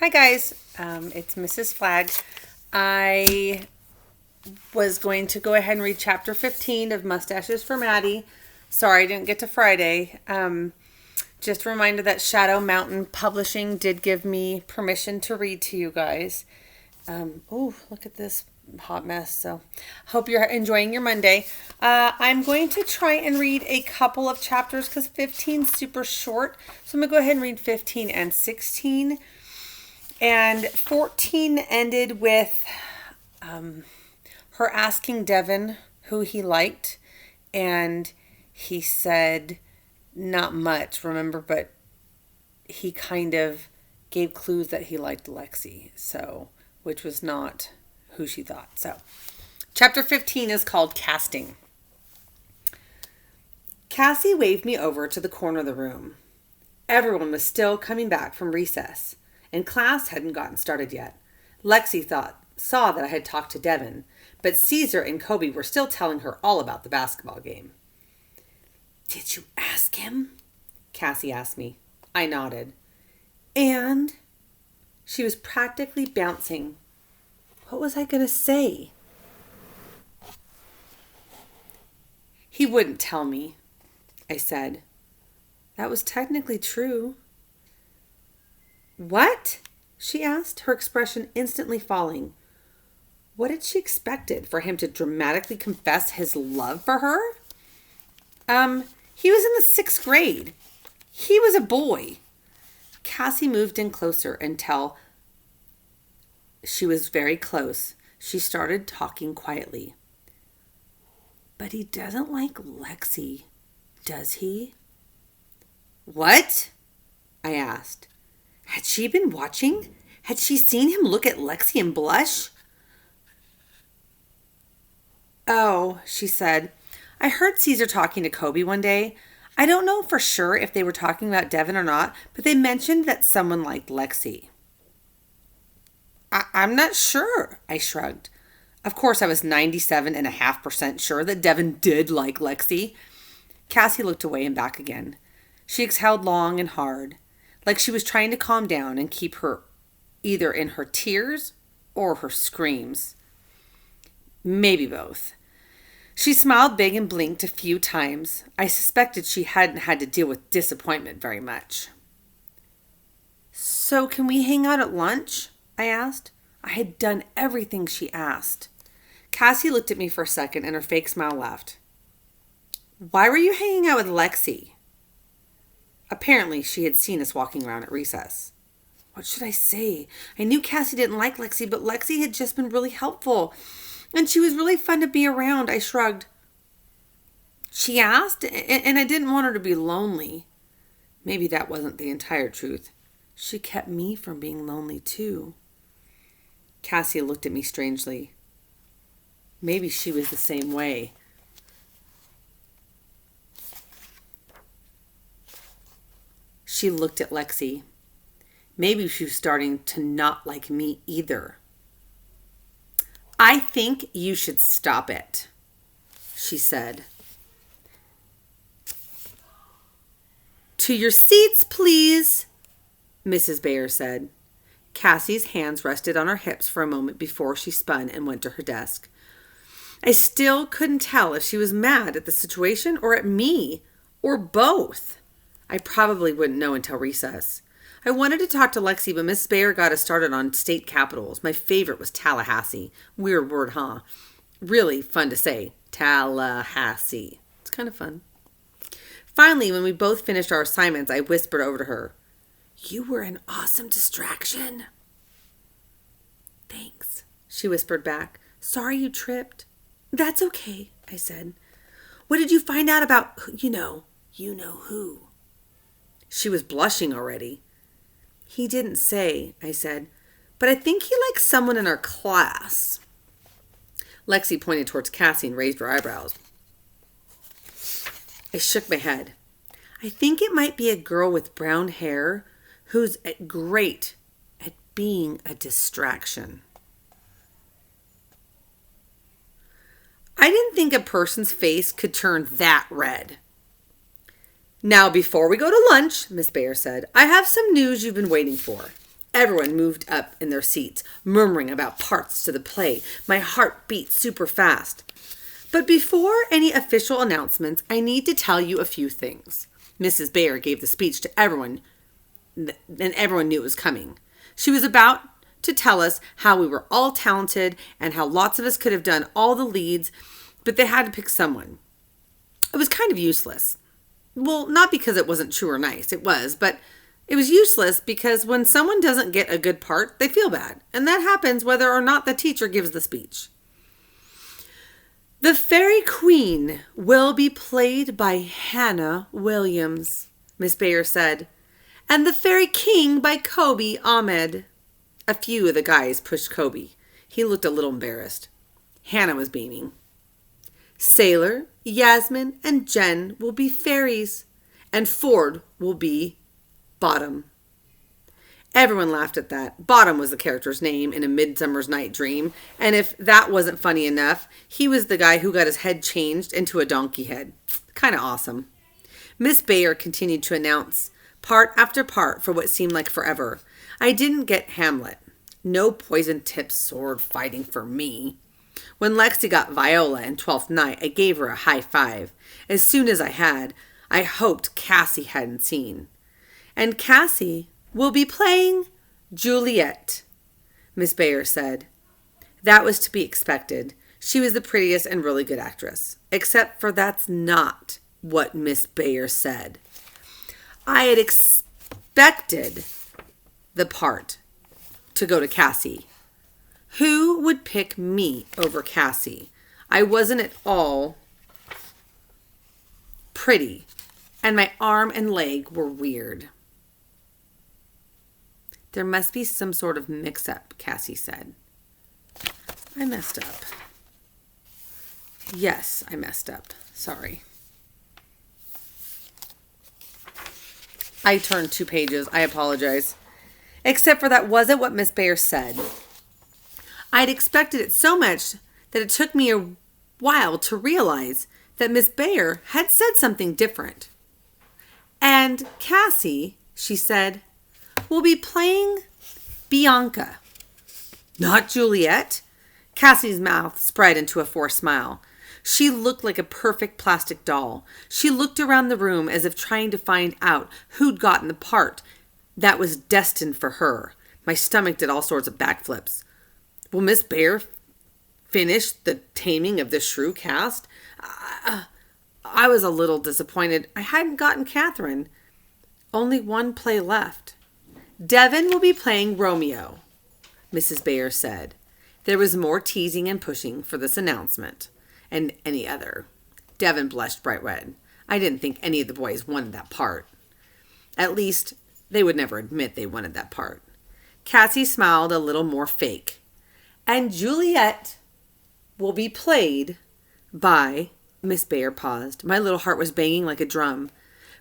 Hi guys, it's Mrs. Flag. I was going to go ahead and read chapter 15 of Mustaches for Maddie. Sorry I didn't get to Friday. Just a reminder that Shadow Mountain Publishing did give me permission to read to you guys. Oh, look at this hot mess. So, hope you're enjoying your Monday. I'm going to try and read a couple of chapters because 15 is super short. So, I'm going to go ahead and read 15 and 16. And 14 ended with her asking Devin who he liked. And he said, not much, remember, but he kind of gave clues that he liked Lexi. So, which was not who she thought. So, chapter 15 is called Casting. Cassie waved me over to the corner of the room. Everyone was still coming back from recess, and class hadn't gotten started yet. Lexi saw that I had talked to Devin, but Caesar and Kobe were still telling her all about the basketball game. "Did you ask him?" Cassie asked me. I nodded. "And?" She was practically bouncing. What was I going to say? "He wouldn't tell me," I said. That was technically true. "What?" she asked, her expression instantly falling. What had she expected? For him to dramatically confess his love for her? He was in the 6th grade. He was a boy. Cassie moved in closer until she was very close. She started talking quietly. "But he doesn't like Lexi, does he?" "What?" I asked. Had she been watching? Had she seen him look at Lexi and blush? "Oh," she said. "I heard Caesar talking to Kobe one day. I don't know for sure if they were talking about Devin or not, but they mentioned that someone liked Lexi." I'm not sure," I shrugged. Of course, I was 97.5% sure that Devin did like Lexi. Cassie looked away and back again. She exhaled long and hard, like she was trying to calm down and keep her either in her tears or her screams. Maybe both. She smiled big and blinked a few times. I suspected she hadn't had to deal with disappointment very much. "So can we hang out at lunch?" I asked. I had done everything she asked. Cassie looked at me for a second and her fake smile left. "Why were you hanging out with Lexi?" Apparently, she had seen us walking around at recess. What should I say? I knew Cassie didn't like Lexi, but Lexi had just been really helpful. And she was really fun to be around. I shrugged. "She asked, and I didn't want her to be lonely." Maybe that wasn't the entire truth. She kept me from being lonely too. Cassie looked at me strangely. Maybe she was the same way. She looked at Lexi. Maybe she was starting to not like me either. "I think you should stop it," she said. "To your seats, please," Mrs. Bayer said. Cassie's hands rested on her hips for a moment before she spun and went to her desk. I still couldn't tell if she was mad at the situation or at me, or both. I probably wouldn't know until recess. I wanted to talk to Lexi, but Miss Bayer got us started on state capitals. My favorite was Tallahassee. Weird word, huh? Really fun to say. Tallahassee. It's kind of fun. Finally, when we both finished our assignments, I whispered over to her, "You were an awesome distraction." "Thanks," she whispered back. "Sorry you tripped." "That's okay," I said. "What did you find out about, you know who?" She was blushing already. "He didn't say," I said, "but I think he likes someone in our class." Lexi pointed towards Cassie and raised her eyebrows. I shook my head. "I think it might be a girl with brown hair who's great at being a distraction." I didn't think a person's face could turn that red. "Now, before we go to lunch," Miss Bayer said, "I have some news you've been waiting for." Everyone moved up in their seats, murmuring about parts to the play. My heart beat super fast. But before any official announcements, I need to tell you a few things. Mrs. Bayer gave the speech to everyone, and everyone knew it was coming. She was about to tell us how we were all talented and how lots of us could have done all the leads, but they had to pick someone. It was kind of useless. Well, not because it wasn't true or nice, it was, but it was useless because when someone doesn't get a good part, they feel bad. And that happens whether or not the teacher gives the speech. The Fairy Queen will be played by Hannah Williams, Miss Bayer said, and the Fairy King by Kobe Ahmed. A few of the guys pushed Kobe. He looked a little embarrassed. Hannah was beaming. Sailor, Yasmin, and Jen will be fairies, and Ford will be Bottom. Everyone laughed at that. Bottom was the character's name in A Midsummer's Night Dream, and if that wasn't funny enough, he was the guy who got his head changed into a donkey head. Kind of awesome. Miss Bayer continued to announce, part after part for what seemed like forever. I didn't get Hamlet. No poison-tipped sword fighting for me. When Lexi got Viola in 12th Night, I gave her a high five. As soon as I hoped Cassie hadn't seen. And Cassie will be playing Juliet, Miss Bayer said. That was to be expected. She was the prettiest and really good actress. Except for that's not what Miss Bayer said. I had expected the part to go to Cassie. Who would pick me over Cassie? I wasn't at all pretty, and my arm and leg were weird. There must be some sort of mix-up, Cassie said. I messed up. Yes, I messed up. Sorry. I turned 2 pages. I apologize. Except for that wasn't what Miss Bayer said. I'd expected it so much that it took me a while to realize that Miss Bayer had said something different. And Cassie, she said, will be playing Bianca, not Juliet. Cassie's mouth spread into a forced smile. She looked like a perfect plastic doll. She looked around the room as if trying to find out who'd gotten the part that was destined for her. My stomach did all sorts of backflips. Will Miss Bayer finish the taming of the shrew cast? I was a little disappointed. I hadn't gotten Catherine. Only one play left. Devin will be playing Romeo, Mrs. Bayer said. There was more teasing and pushing for this announcement and any other. Devin blushed bright red. I didn't think any of the boys wanted that part. At least, they would never admit they wanted that part. Cassie smiled a little more fake. And Juliet will be played by... Miss Bayer paused. My little heart was banging like a drum.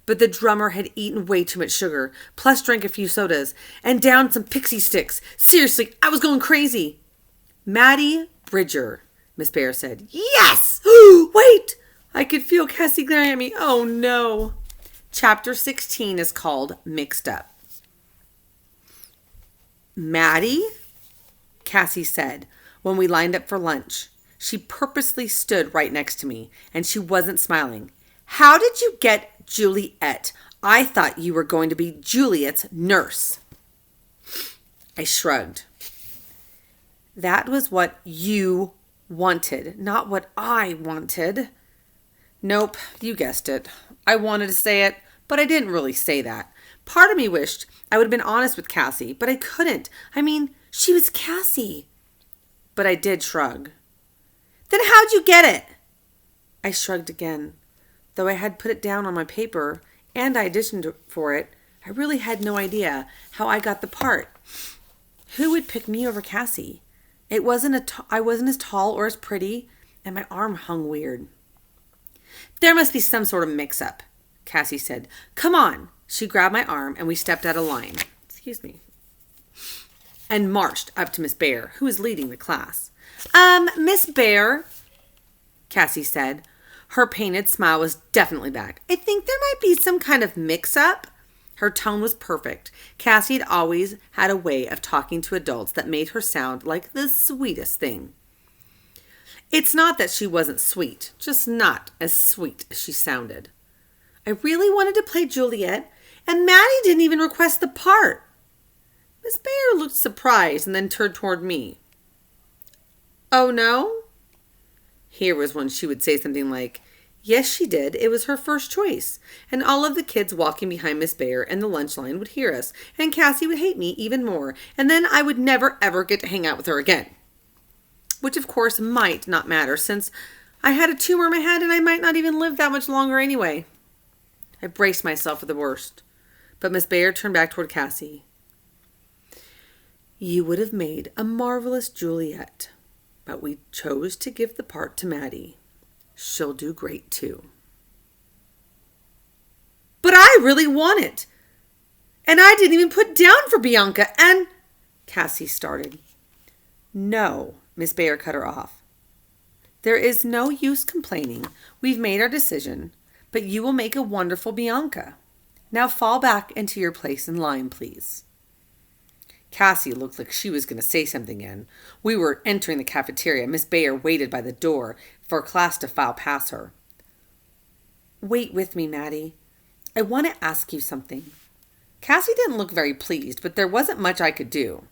But the drummer had eaten way too much sugar, plus drank a few sodas, and downed some pixie sticks. Seriously, I was going crazy. Maddie Bridger, Miss Bayer said. Yes! Wait! I could feel Cassie glaring at me. Oh, no. Chapter 16 is called Mixed Up. Maddie? Cassie said when we lined up for lunch. She purposely stood right next to me, and she wasn't smiling. How did you get Juliet? I thought you were going to be Juliet's nurse. I shrugged. That was what you wanted, not what I wanted. Nope, you guessed it. I wanted to say it, but I didn't really say that. Part of me wished I would have been honest with Cassie, but I couldn't. I mean, she was Cassie. But I did shrug. Then how'd you get it? I shrugged again. Though I had put it down on my paper and I auditioned for it, I really had no idea how I got the part. Who would pick me over Cassie? I wasn't as tall or as pretty, and my arm hung weird. There must be some sort of mix-up, Cassie said. Come on. She grabbed my arm and we stepped out of line. Excuse me. And marched up to Miss Bayer, who was leading the class. Miss Bayer, Cassie said. Her painted smile was definitely back. I think there might be some kind of mix-up. Her tone was perfect. Cassie had always had a way of talking to adults that made her sound like the sweetest thing. It's not that she wasn't sweet, just not as sweet as she sounded. I really wanted to play Juliet, and Maddie didn't even request the part. Miss Bayer looked surprised and then turned toward me. Oh, no? Here was when she would say something like, yes, she did. It was her first choice. And all of the kids walking behind Miss Bayer and the lunch line would hear us, and Cassie would hate me even more, and then I would never, ever get to hang out with her again. Which, of course, might not matter, since I had a tumor in my head and I might not even live that much longer anyway. I braced myself for the worst. But Miss Bayer turned back toward Cassie. You would have made a marvelous Juliet, but we chose to give the part to Maddie. She'll do great too. But I really want it. And I didn't even put down for Bianca and... Cassie started. No, Miss Bayer cut her off. There is no use complaining. We've made our decision, but you will make a wonderful Bianca. Now fall back into your place in line, please. Cassie looked like she was going to say something again. We were entering the cafeteria. Miss Bayer waited by the door for class to file past her. Wait with me, Maddie. I want to ask you something. Cassie didn't look very pleased, but there wasn't much I could do.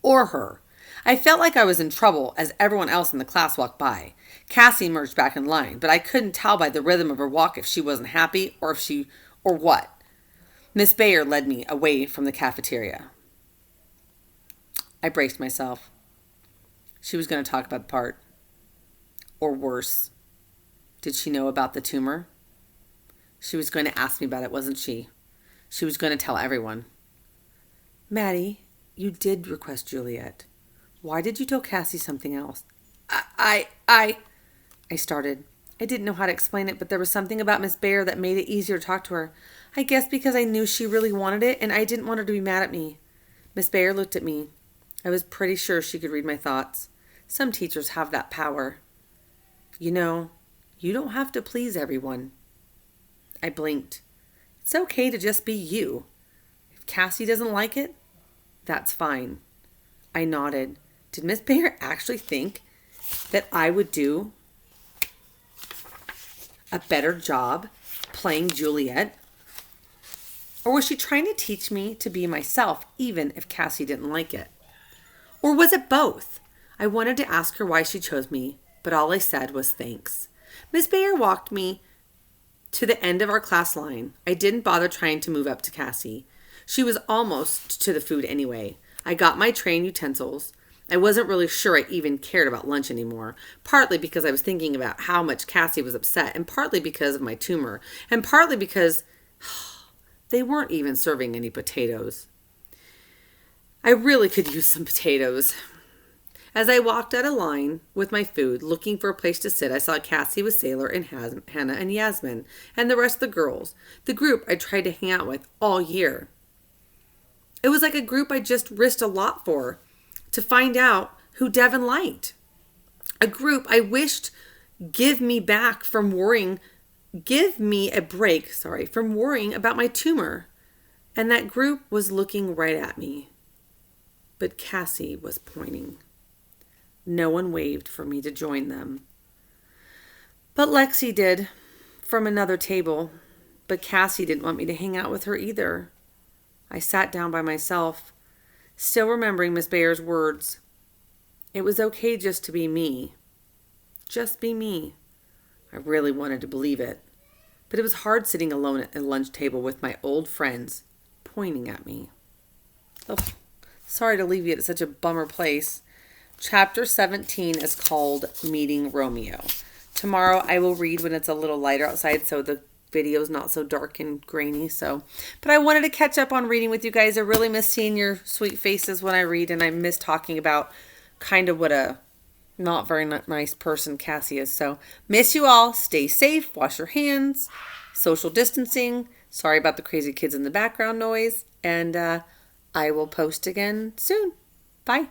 Or her. I felt like I was in trouble as everyone else in the class walked by. Cassie merged back in line, but I couldn't tell by the rhythm of her walk if she wasn't happy or what. Miss Bayer led me away from the cafeteria. I braced myself. She was going to talk about the part. Or worse. Did she know about the tumor? She was going to ask me about it, wasn't she? She was going to tell everyone. Maddie, you did request Juliet. Why did you tell Cassie something else? I started. I didn't know how to explain it, but there was something about Miss Bayer that made it easier to talk to her. I guess because I knew she really wanted it, and I didn't want her to be mad at me. Miss Bayer looked at me. I was pretty sure she could read my thoughts. Some teachers have that power. You know, you don't have to please everyone. I blinked. It's okay to just be you. If Cassie doesn't like it, that's fine. I nodded. Did Miss Bayer actually think that I would do a better job playing Juliet? Or was she trying to teach me to be myself, even if Cassie didn't like it? Or was it both? I wanted to ask her why she chose me, but all I said was thanks. Miss Bayer walked me to the end of our class line. I didn't bother trying to move up to Cassie. She was almost to the food anyway. I got my tray and utensils. I wasn't really sure I even cared about lunch anymore, partly because I was thinking about how much Cassie was upset, and partly because of my tumor, and partly because they weren't even serving any potatoes. I really could use some potatoes. As I walked out of line with my food, looking for a place to sit, I saw Cassie with Sailor and Hannah and Yasmin and the rest of the girls, the group I tried to hang out with all year. It was like a group I just risked a lot for to find out who Devin liked. A group I wished give me a break from worrying about my tumor. And that group was looking right at me. But Cassie was pointing. No one waved for me to join them. But Lexi did, from another table. But Cassie didn't want me to hang out with her either. I sat down by myself, still remembering Miss Bayer's words. It was okay just to be me. Just be me. I really wanted to believe it. But it was hard sitting alone at a lunch table with my old friends pointing at me. Ugh. Sorry to leave you at such a bummer place. Chapter 17 is called Meeting Romeo. Tomorrow I will read when it's a little lighter outside so the video is not so dark and grainy. But I wanted to catch up on reading with you guys. I really miss seeing your sweet faces when I read, and I miss talking about kind of what a not very nice person Cassie is. So miss you all. Stay safe. Wash your hands. Social distancing. Sorry about the crazy kids in the background noise. And I will post again soon. Bye.